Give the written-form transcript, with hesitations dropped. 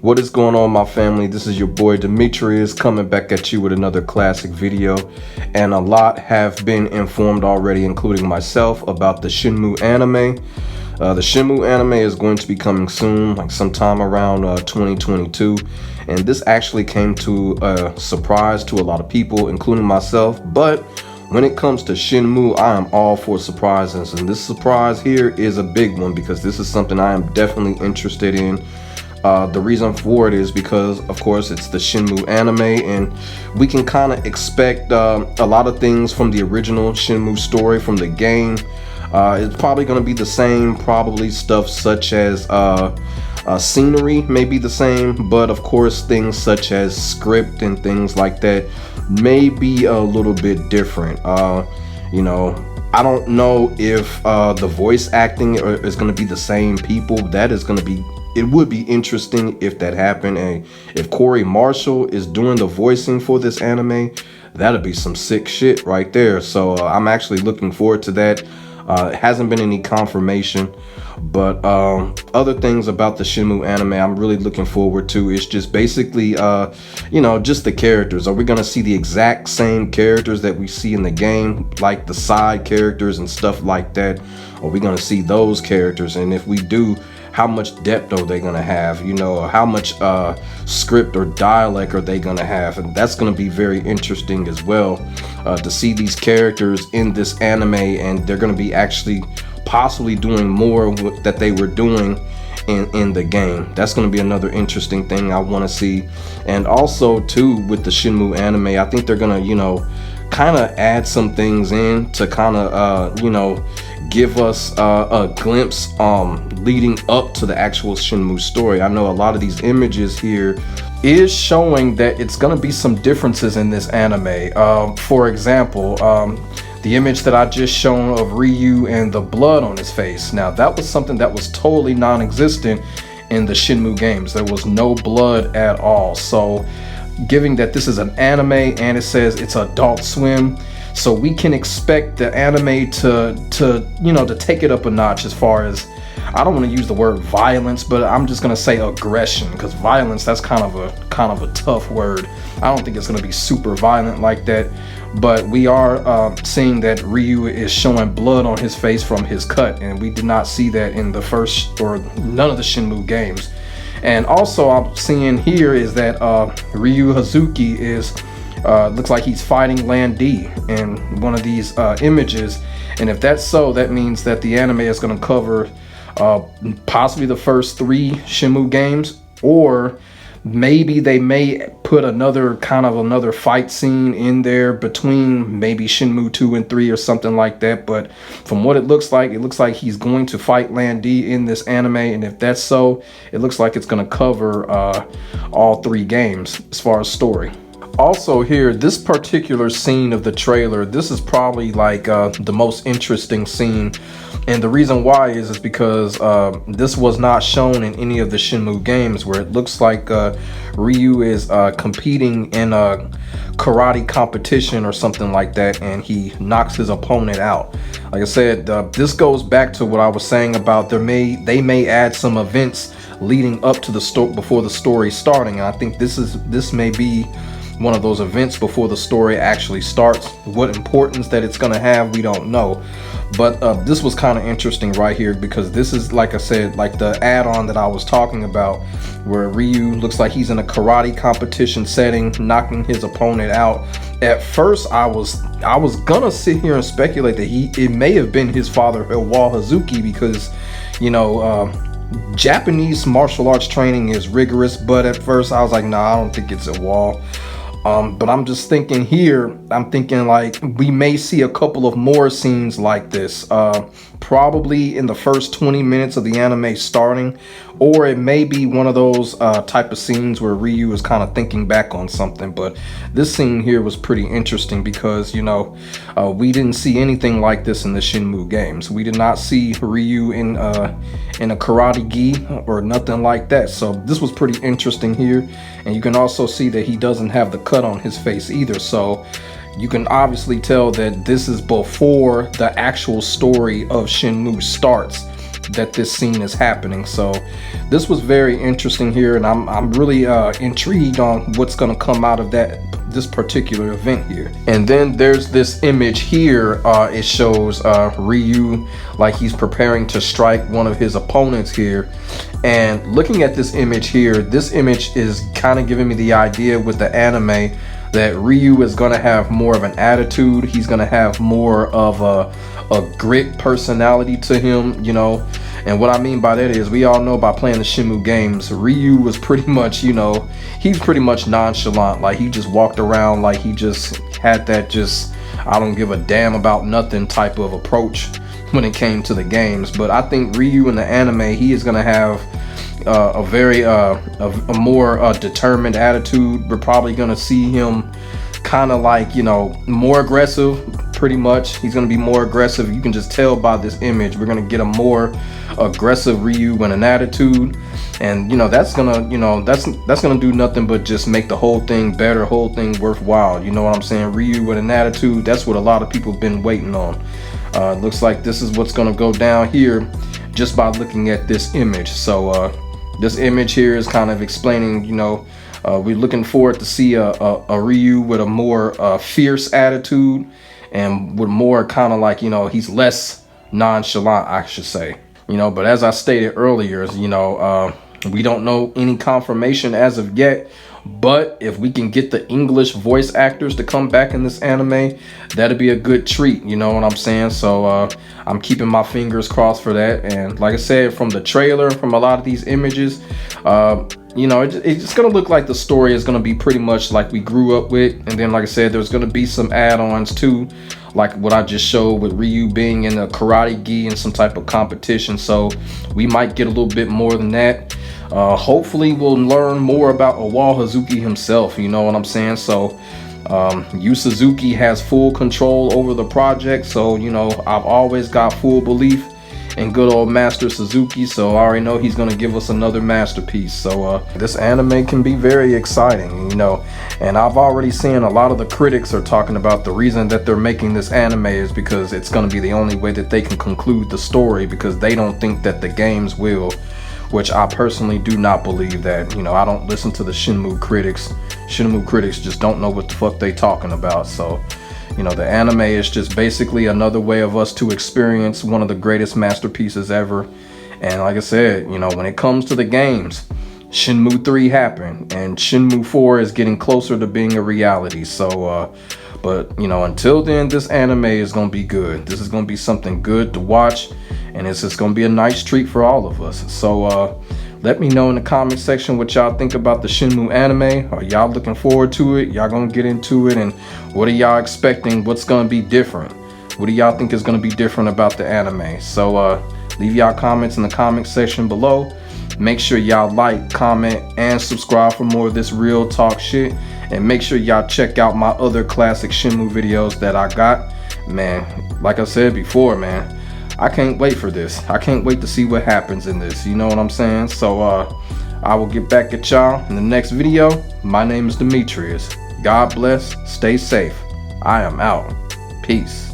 What is going on, my family? This is your boy Demetrius coming back at you with another classic video, and a lot have been informed already, including myself, about the Shenmue anime. The Shenmue anime is going to be coming soon, like sometime around 2022, and this actually came to a surprise to a lot of people, including myself. But when it comes to Shenmue, I am all for surprises, and this surprise here is a big one because this is something I am definitely interested in. The reason for it is because, of course, it's the Shenmue anime, and we can kind of expect a lot of things from the original Shenmue story from the game. It's probably going to be the same, probably stuff such as scenery may be the same, but of course things such as script and things like that may be a little bit different. I don't know if the voice acting is going to be the same people. It would be interesting if that happened, and if Corey Marshall is doing the voicing for this anime, that'd be some sick shit right there. So I'm actually looking forward to that. It hasn't been any confirmation, but other things about the Shenmue anime I'm really looking forward to is just basically, just the characters. Are we going to see the exact same characters that we see in the game, like the side characters and stuff like that? Are we going to see those characters? And if we do, how much depth are they going to have? How much script or dialect are they going to have? And that's going to be very interesting as well, to see these characters in this anime, and they're going to be actually possibly doing more that they were doing in the game. That's going to be another interesting thing I want to see. And also too, with the Shenmue anime, I think they're going to, kind of add some things in to kind of, give us a glimpse leading up to the actual Shenmue story. I know a lot of these images here is showing that it's going to be some differences in this anime. For example, the image that I just shown of Ryu and the blood on his face. Now, that was something that was totally non-existent in the Shenmue games. There was no blood at all. So, given that this is an anime and it says it's Adult Swim, so we can expect the anime to take it up a notch as far as, I don't want to use the word violence, but I'm just gonna say aggression, because violence, that's kind of a tough word. I don't think it's gonna be super violent like that, but we are seeing that Ryu is showing blood on his face from his cut, and we did not see that in the first or none of the Shenmue games. And also I'm seeing here is that Ryu Hazuki is looks like he's fighting Lan Di in one of these images, and if that's so, that means that the anime is going to cover possibly the first 3 Shenmue games, or maybe they may put another fight scene in there between maybe Shenmue 2 and 3 or something like that. But from what it looks like he's going to fight Lan Di in this anime, and if that's so, it looks like it's going to cover all 3 games as far as story. Also here, this particular scene of the trailer, this is probably like the most interesting scene, and the reason why is because this was not shown in any of the Shenmue games, where it looks like Ryu is competing in a karate competition or something like that, and he knocks his opponent out. Like I said, this goes back to what I was saying about they may add some events leading up to the story before the story starting. I think this may be one of those events before the story actually starts. What importance that it's going to have, we don't know, but this was kind of interesting right here, because this is, like I said, like the add-on that I was talking about, where Ryu looks like he's in a karate competition setting, knocking his opponent out. At first I was gonna sit here and speculate that it may have been his father, Iwao Hazuki, because Japanese martial arts training is rigorous, but at first I was like, nah, I don't think it's Iwao. But I'm just thinking here, I'm thinking like we may see a couple of more scenes like this, probably in the first 20 minutes of the anime starting, or it may be one of those type of scenes where Ryu is kind of thinking back on something. But this scene here was pretty interesting because, we didn't see anything like this in the Shenmue games. We did not see Ryu in a karate gi or nothing like that. So this was pretty interesting here, and you can also see that he doesn't have the cut on his face either. So you can obviously tell that this is before the actual story of Shenmue starts. that this scene is happening. So this was very interesting here, and I'm really intrigued on what's going to come out of this particular event here. And then there's this image here. It shows Ryu like he's preparing to strike one of his opponents here. And looking at this image here, this image is kind of giving me the idea with the anime that Ryu is going to have more of an attitude. He's going to have more of a grit personality to him, you know. And what I mean by that is, we all know by playing the Shenmue games, Ryu was pretty much, you know, he's pretty much nonchalant. Like, he just walked around like he just had that just, I don't give a damn about nothing type of approach when it came to the games. But I think Ryu in the anime, he is going to have a very a more determined attitude. We're probably going to see him kind of like, you know, more aggressive. Pretty much he's going to be more aggressive. You can just tell by this image we're going to get a more aggressive Ryu and an attitude. And you know, that's gonna, you know, that's gonna do nothing but just make the whole thing better, whole thing worthwhile. You know what I'm saying? Ryu with an attitude, that's what a lot of people have been waiting on. Looks like this is what's gonna go down here just by looking at this image. So this image here is kind of explaining, you know, we're looking forward to see a Ryu with a more fierce attitude, and with more kind of like, you know, he's less nonchalant, I should say. You know, but as I stated earlier, you know, we don't know any confirmation as of yet, but if we can get the English voice actors to come back in this anime, that'd be a good treat, you know what I'm saying? So I'm keeping my fingers crossed for that. And like I said, from the trailer, from a lot of these images, you know, it's gonna look like the story is gonna be pretty much like we grew up with. And then, like I said, there's gonna be some add-ons too, like what I just showed with Ryu being in a karate gi and some type of competition. So we might get a little bit more than that. Hopefully we'll learn more about Owa Hazuki himself, you know what I'm saying? So Yu Suzuki has full control over the project, so you know, I've always got full belief in good old Master Suzuki, so I already know he's gonna give us another masterpiece. So this anime can be very exciting, you know, and I've already seen a lot of the critics are talking about the reason that they're making this anime is because it's gonna be the only way that they can conclude the story, because they don't think that the games will, which I personally do not believe that. You know, I don't listen to the Shenmue critics. Shenmue critics just don't know what the fuck they talking about. So, you know, the anime is just basically another way of us to experience one of the greatest masterpieces ever. And like I said, you know, when it comes to the games, Shenmue 3 happened, and Shenmue 4 is getting closer to being a reality. So, but, you know, until then, this anime is going to be good. This is going to be something good to watch, and it's just going to be a nice treat for all of us. So, let me know in the comment section what y'all think about the Shenmue anime. Are y'all looking forward to it? Y'all gonna get into it? And what are y'all expecting? What's gonna be different? What do y'all think is gonna be different about the anime? So leave y'all comments in the comment section below. Make sure y'all like, comment, and subscribe for more of this real talk shit. And make sure y'all check out my other classic Shenmue videos that I got. Man, like I said before, man, I can't wait for this. I can't wait to see what happens in this. You know what I'm saying? So I will get back at y'all in the next video. My name is Demetrius. God bless. Stay safe. I am out. Peace.